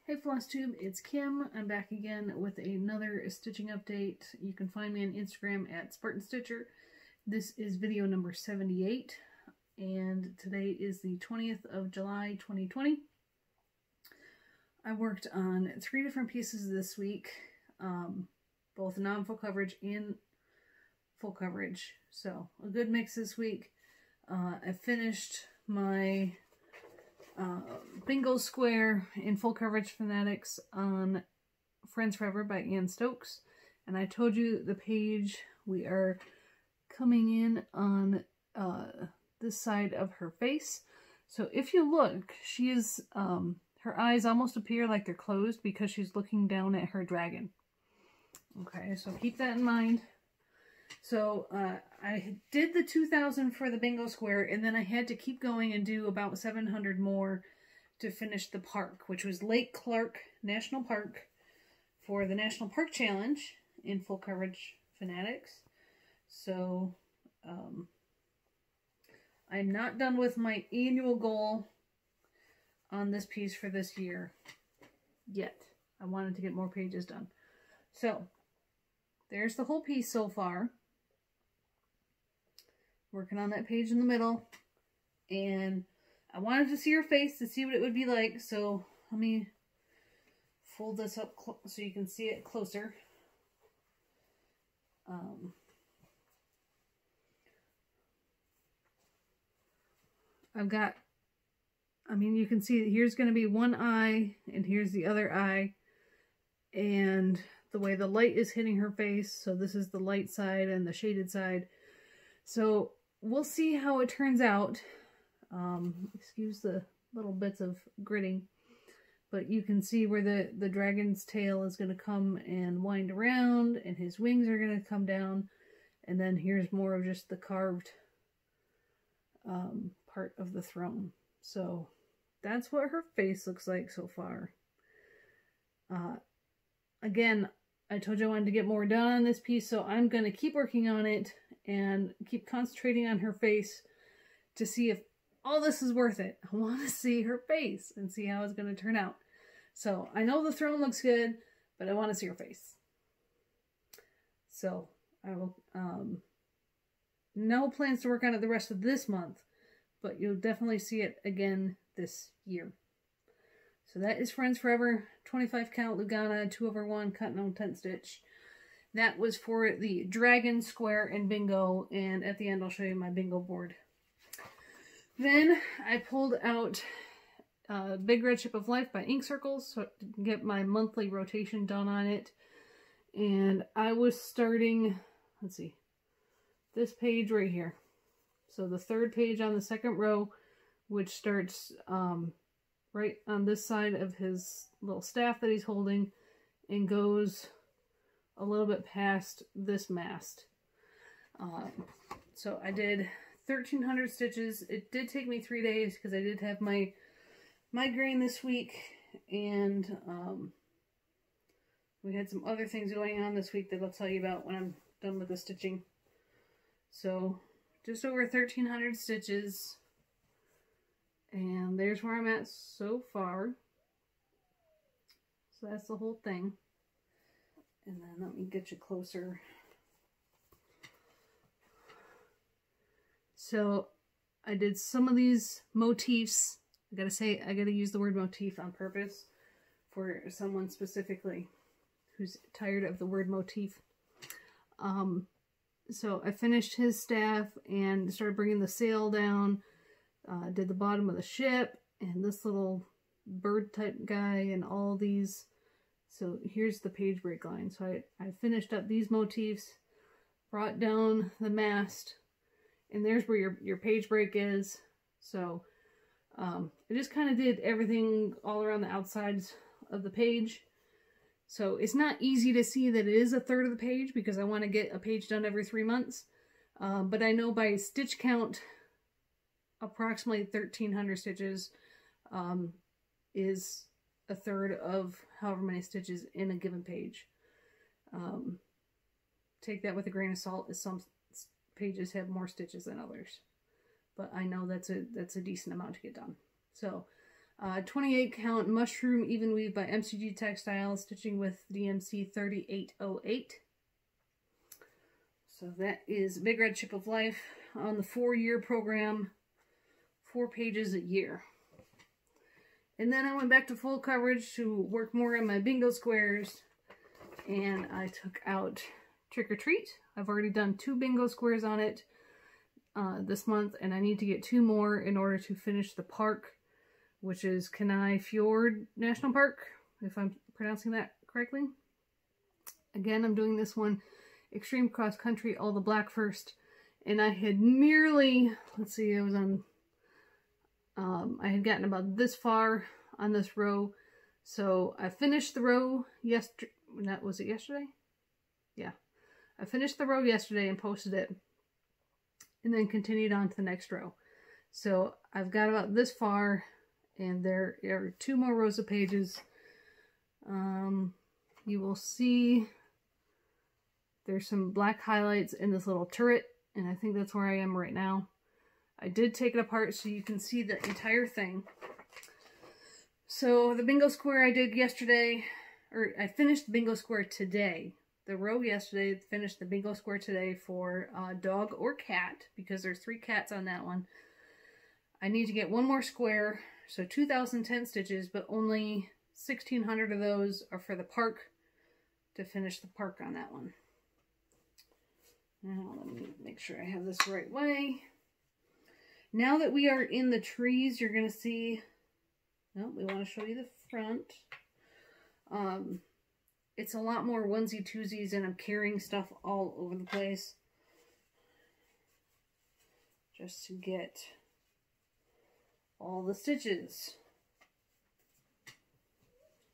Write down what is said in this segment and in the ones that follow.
Hey Flosstube, it's Kim. I'm back again with another stitching update. You can find me on Instagram at Spartan Stitcher. This is video number 78, and today is the 20th of July 2020. I worked on 3 different pieces this week, both non-full coverage and full coverage. So a good mix this week. I finished my bingo square in full coverage phonetics on Friends Forever by Ann Stokes, and I told you the page we are coming in on this side of her face. So if you look, she is her eyes almost appear like they're closed because she's looking down at her dragon. Okay, so keep that in mind. So I did the 2,000 for the bingo square, and then I had to keep going and do about 700 more to finish the park, which was Lake Clark National Park for the National Park Challenge in full coverage phonetics. So I'm not done with my annual goal on this piece for this year yet. I wanted to get more pages done. So there's the whole piece so far. Working on that page in the middle. And I wanted to see her face to see what it would be like. So let me fold this up so you can see it closer. I've got, you can see here's going to be one eye and here's the other eye. And the way the light is hitting her face, so this is the light side and the shaded side. So we'll see how it turns out. Excuse the little bits of gritting, but you can see where the dragon's tail is going to come and wind around, and his wings are going to come down, and then here's more of just the carved part of the throne. So that's what her face looks like so far. Again, I told you I wanted to get more done on this piece, so I'm going to keep working on it and keep concentrating on her face to see if all this is worth it. I want to see her face and see how it's going to turn out. So I know the throne looks good, but I want to see her face. So I will, no plans to work on it the rest of this month, but you'll definitely see it again this year. So that is Friends Forever, 25 count Lugana, 2/1 cotton on 10 stitch. That was for the dragon square and bingo, and at the end I'll show you my bingo board. Then I pulled out Big Red Ship of Life by Ink Circles so to get my monthly rotation done on it. And I was starting, let's see, this page right here. So the third page on the second row, which starts right on this side of his little staff that he's holding and goes a little bit past this mast. So I did 1,300 stitches. It did take me 3 days because I did have my migraine this week, and we had some other things going on this week that I'll tell you about when I'm done with the stitching. So just over 1,300 stitches, and there's where I'm at so far. So that's the whole thing. And then let me get you closer. So I did some of these motifs. I gotta say, I gotta use the word motif on purpose for someone specifically who's tired of the word motif. So I finished his staff and started bringing the sail down. Did the bottom of the ship and this little bird type guy and all these. So here's the page break line. So I finished up these motifs, brought down the mast, and there's where your page break is. So I just kind of did everything all around the outsides of the page. So it's not easy to see that it is a third of the page because I want to get a page done every 3 months. But I know by stitch count, approximately 1,300 stitches is a third of however many stitches in a given page. Take that with a grain of salt, as some pages have more stitches than others. But I know that's a decent amount to get done. So 28 count mushroom even weave by MCG Textiles, stitching with DMC 3808. So that is Big Red Chip of Life on the 4-year program, 4 pages a year. And then I went back to full coverage to work more on my bingo squares, and I took out Trick or Treat. I've already done 2 bingo squares on it this month, and I need to get 2 more in order to finish the park, which is Kenai Fjord National Park, if I'm pronouncing that correctly. Again, I'm doing this one Extreme Cross Country, all the black first, and I had nearly, let's see, I was on, I had gotten about this far on this row, so I finished the row yesterday. Was it yesterday? Yeah, I finished the row yesterday and posted it, and then continued on to the next row. So I've got about this far, and there are 2 more rows of pages. You will see there's some black highlights in this little turret, and I think that's where I am right now. I did take it apart so you can see the entire thing. So the bingo square I did yesterday, or I finished the bingo square today. The row yesterday, finished the bingo square today for dog or cat, because there's 3 cats on that one. I need to get 1 more square, so 2,010 stitches, but only 1,600 of those are for the park, to finish the park on that one. Now let me make sure I have this the right way. Now that we are in the trees, you're going to see, well, we want to show you the front. It's a lot more onesie twosies, and I'm carrying stuff all over the place just to get all the stitches.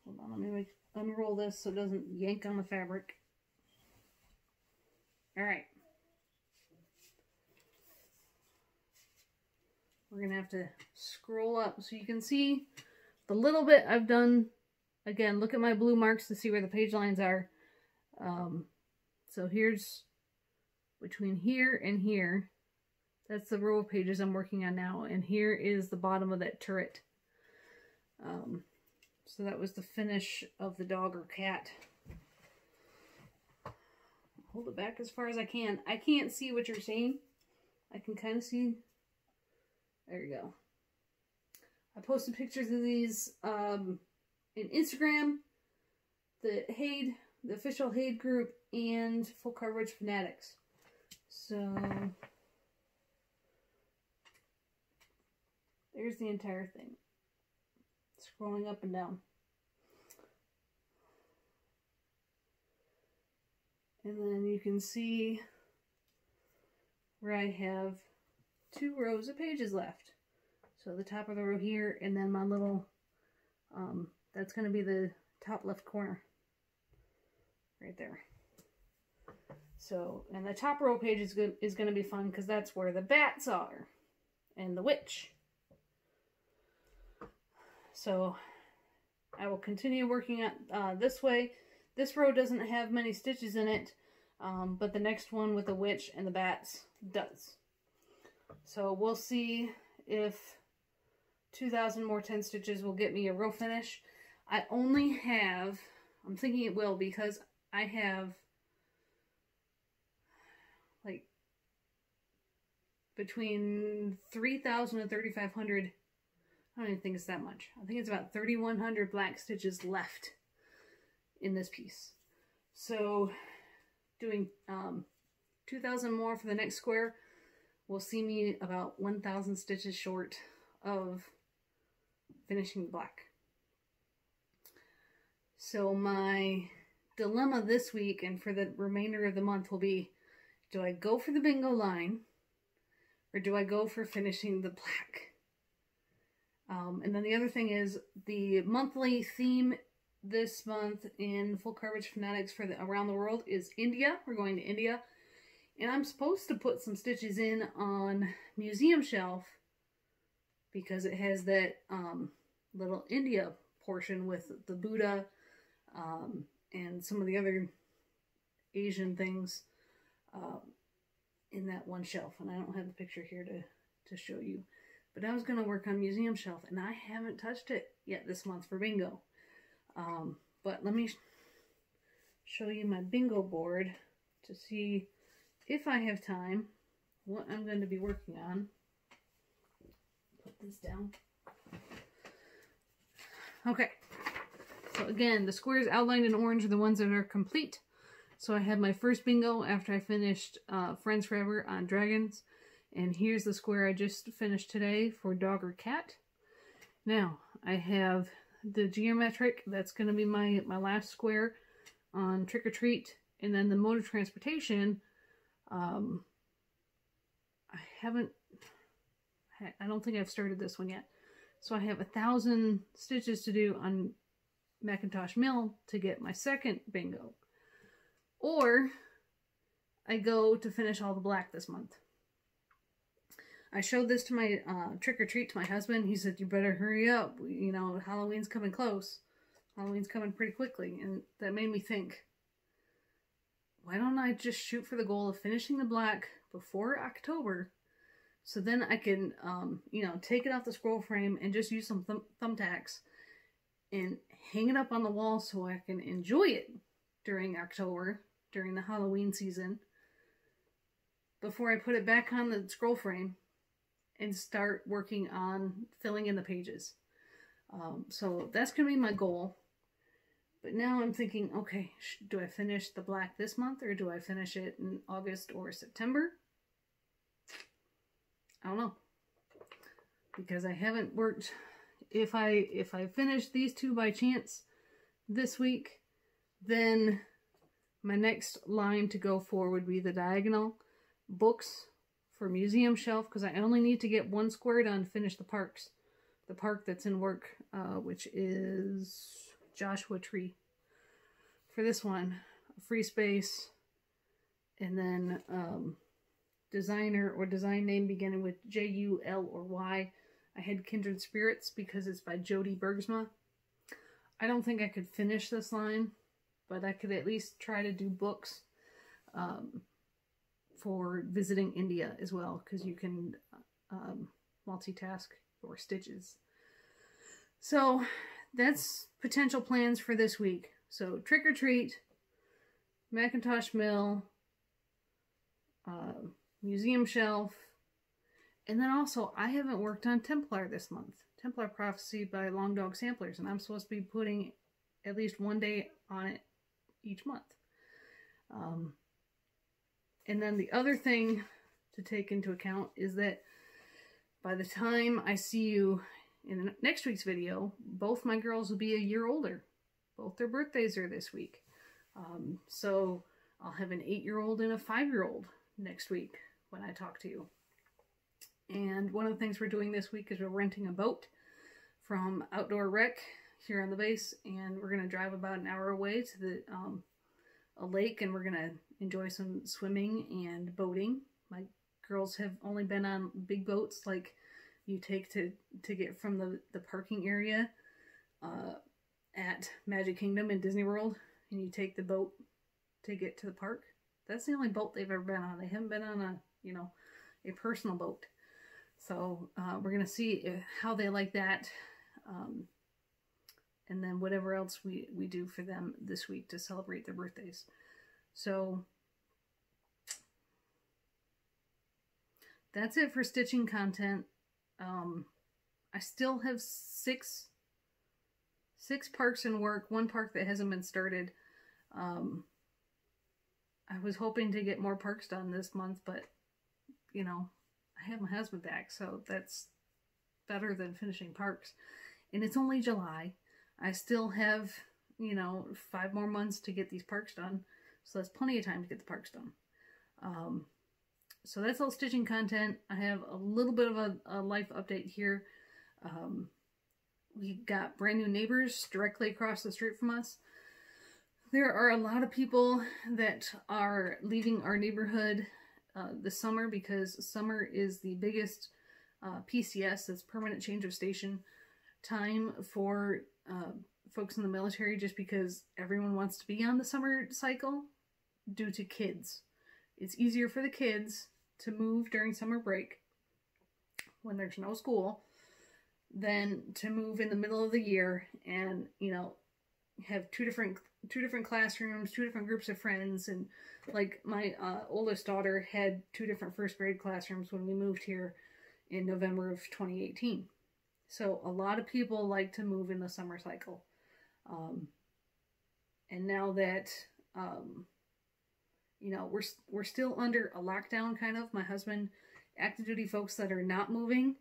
Hold on, let me unroll this so it doesn't yank on the fabric. Alright. We're going to have to scroll up so you can see the little bit I've done. Again, look at my blue marks to see where the page lines are. So here's between here and here. That's the row of pages I'm working on now. And here is the bottom of that turret. So that was the finish of the dog or cat. Hold it back as far as I can. I can't see what you're seeing. I can kind of see. There you go. I posted pictures of these in Instagram, the Haid, the official Haid group, and Full Coverage Fanatics. So there's the entire thing. Scrolling up and down. And then you can see where I have 2 rows of pages left. So the top of the row here, and then my little, that's going to be the top left corner. Right there. So, and the top row page is going to be fun, because that's where the bats are. And the witch. So, I will continue working on this way. This row doesn't have many stitches in it, but the next one with the witch and the bats does. So we'll see if 2,000 more 10 stitches will get me a row finish. I only have, I'm thinking it will, because I have like between 3,000 and 3,500. I don't even think it's that much. I think it's about 3,100 black stitches left in this piece. So doing 2,000 more for the next square will see me about 1,000 stitches short of finishing the black. So my dilemma this week and for the remainder of the month will be, do I go for the bingo line or do I go for finishing the black? And then the other thing is the monthly theme this month in Full Coverage Fanatics for the Around the World is India. We're going to India. And I'm supposed to put some stitches in on Museum Shelf because it has that little India portion with the Buddha and some of the other Asian things in that one shelf. And I don't have the picture here to show you. But I was going to work on Museum Shelf, and I haven't touched it yet this month for bingo. But let me show you my bingo board to see if I have time, what I'm going to be working on. Put this down. Okay. So again, the squares outlined in orange are the ones that are complete. So I had my first bingo after I finished Friends Forever on dragons. And here's the square I just finished today for dog or cat. Now, I have the geometric, that's going to be my last square on Trick or Treat. And then the mode of transportation, I don't think I've started this one yet. So I have 1,000 stitches to do on Macintosh Mill to get my second bingo. Or I go to finish all the black this month. I showed this to my Trick or Treat to my husband. He said, you better hurry up. You know, Halloween's coming close. Halloween's coming pretty quickly. And that made me think, why don't I just shoot for the goal of finishing the black before October? So then I can, you know, take it off the scroll frame and just use some thumbtacks and hang it up on the wall so I can enjoy it during October, during the Halloween season, before I put it back on the scroll frame and start working on filling in the pages. So that's going to be my goal. But now I'm thinking, okay, do I finish the black this month or do I finish it in August or September? I don't know. Because I haven't worked. If I finish these two by chance this week, then my next line to go for would be the diagonal books for Museum Shelf, because I only need to get one square done to finish the parks. The park that's in work, which is Joshua Tree. For this one, free space, and then designer or design name beginning with J-U-L or Y. I had Kindred Spirits because it's by Jody Bergsma. I don't think I could finish this line, but I could at least try to do books for visiting India as well, because you can multitask your stitches. So that's potential plans for this week. So Trick or Treat, Macintosh Mill, Museum Shelf, and then also I haven't worked on Templar this month. Templar Prophecy by Long Dog Samplers, and I'm supposed to be putting at least one day on it each month. And then the other thing to take into account is that by the time I see you in next week's video, both my girls will be a year older. Both their birthdays are this week. So I'll have an 8-year-old and a 5-year-old next week when I talk to you. And one of the things we're doing this week is we're renting a boat from Outdoor Rec here on the base, and we're going to drive about an hour away to the a lake, and we're going to enjoy some swimming and boating. My girls have only been on big boats like you take to get from the parking area at Magic Kingdom in Disney World, and you take the boat to get to the park. That's the only boat they've ever been on. They haven't been on a, you know, a personal boat. So we're going to see how they like that. And then whatever else we do for them this week to celebrate their birthdays. So that's it for stitching content. I still have six parks in work, one park that hasn't been started. I was hoping to get more parks done this month, but, you know, I have my husband back, so that's better than finishing parks. And it's only July. I still have, you know, 5 more months to get these parks done, so that's plenty of time to get the parks done. So that's all stitching content. I have a little bit of a life update here. We got brand new neighbors directly across the street from us. There are a lot of people that are leaving our neighborhood this summer, because summer is the biggest PCS, that's permanent change of station, time for folks in the military, just because everyone wants to be on the summer cycle due to kids. It's easier for the kids to move during summer break, when there's no school than to move in the middle of the year and, you know, have two different classrooms, two different groups of friends. And like my oldest daughter had two different first grade classrooms when we moved here in November of 2018. So a lot of people like to move in the summer cycle. And now that, you know, we're still under a lockdown kind of. My husband, active duty folks that are not moving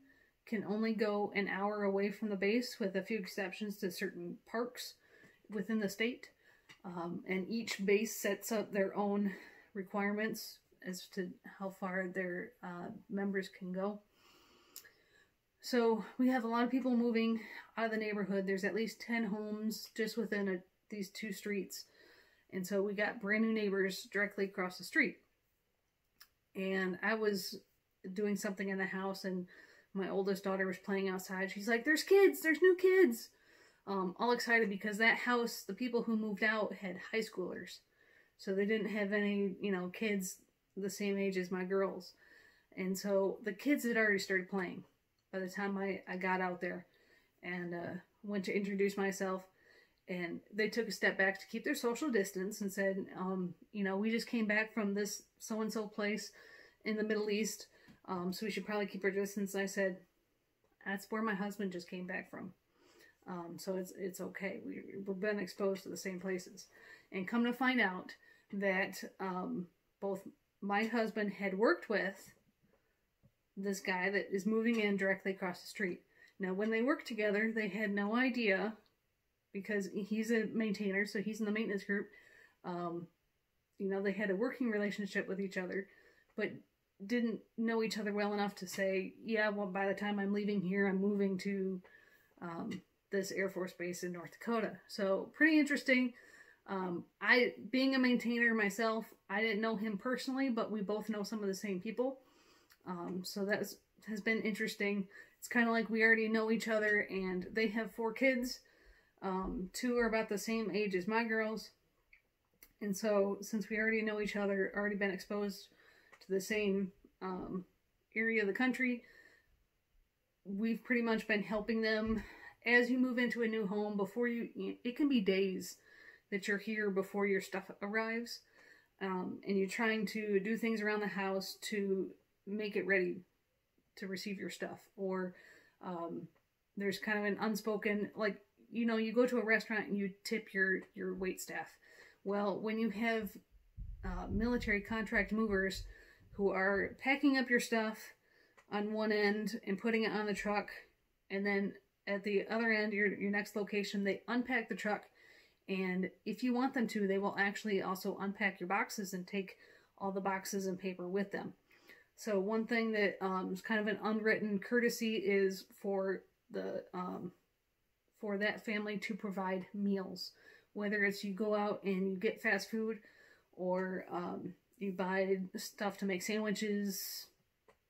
can only go an hour away from the base, with a few exceptions to certain parks within the state. And each base sets up their own requirements as to how far their members can go. So we have a lot of people moving out of the neighborhood. There's at least 10 homes just within these two streets. And so we got brand new neighbors directly across the street. And I was doing something in the house, and my oldest daughter was playing outside. She's like, "There's kids, there's new kids." All excited because that house, the people who moved out had high schoolers. So they didn't have any, you know, kids the same age as my girls. And so the kids had already started playing by the time I got out there and went to introduce myself. And they took a step back to keep their social distance and said, you know, we just came back from this so-and-so place in the Middle East, so we should probably keep our distance. And I said, that's where my husband just came back from. So it's okay. We've been exposed to the same places. And come to find out that both my husband had worked with this guy that is moving in directly across the street. Now, when they worked together, they had no idea, because he's a maintainer, so he's in the maintenance group. You know, they had a working relationship with each other, but didn't know each other well enough to say, yeah, well, by the time I'm leaving here, I'm moving to this Air Force base in North Dakota. So pretty interesting. Being a maintainer myself, I didn't know him personally, but we both know some of the same people. So that has been interesting. It's kind of like we already know each other, and they have 4 kids. 2 are about the same age as my girls. And so since we already know each other, already been exposed to the same area of the country, we've pretty much been helping them as you move into a new home. Before it can be days that you're here before your stuff arrives. And you're trying to do things around the house to make it ready to receive your stuff. Or there's kind of an unspoken, like, you know, you go to a restaurant and you tip your wait staff. Well, when you have military contract movers who are packing up your stuff on one end and putting it on the truck, and then at the other end, your next location, they unpack the truck, and if you want them to, they will actually also unpack your boxes and take all the boxes and paper with them. So one thing that is kind of an unwritten courtesy is for that family to provide meals. Whether it's you go out and you get fast food, or you buy stuff to make sandwiches,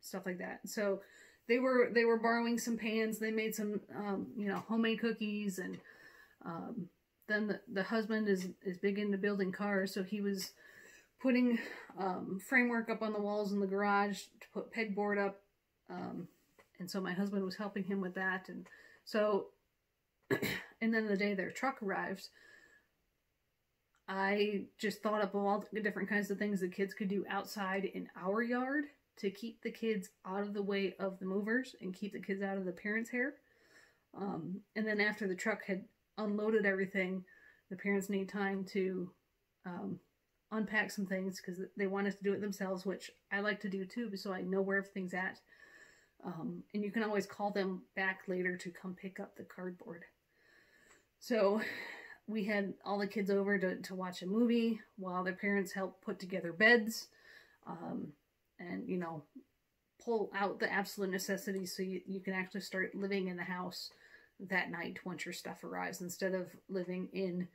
stuff like that. So they were borrowing some pans. They made some you know, homemade cookies, and then the husband is big into building cars, so he was putting framework up on the walls in the garage to put pegboard up, and so my husband was helping him with that. And so and then the day their truck arrived, I just thought up all the different kinds of things the kids could do outside in our yard to keep the kids out of the way of the movers and keep the kids out of the parents' hair. And then after the truck had unloaded everything, the parents need time to unpack some things because they want us to do it themselves, which I like to do too, so I know where everything's at. And you can always call them back later to come pick up the cardboard. So we had all the kids over to watch a movie while their parents helped put together beds, and, you know, pull out the absolute necessities so you can actually start living in the house that night once your stuff arrives, instead of living in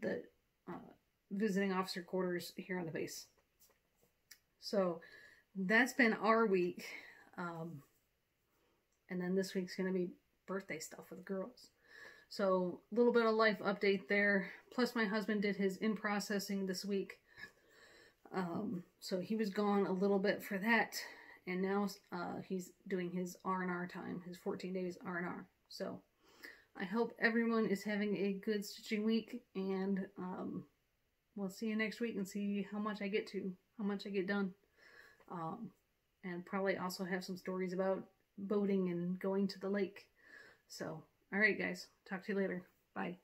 the visiting officer quarters here on the base. So that's been our week. And then this week's going to be birthday stuff with the girls. So a little bit of life update there. Plus my husband did his in-processing this week. So he was gone a little bit for that. and now he's doing his R&R time, his 14 days R&R. So I hope everyone is having a good stitching week, and we'll see you next week and see how much I get done. And probably also have some stories about boating and going to the lake. So, all right, guys. Talk to you later. Bye.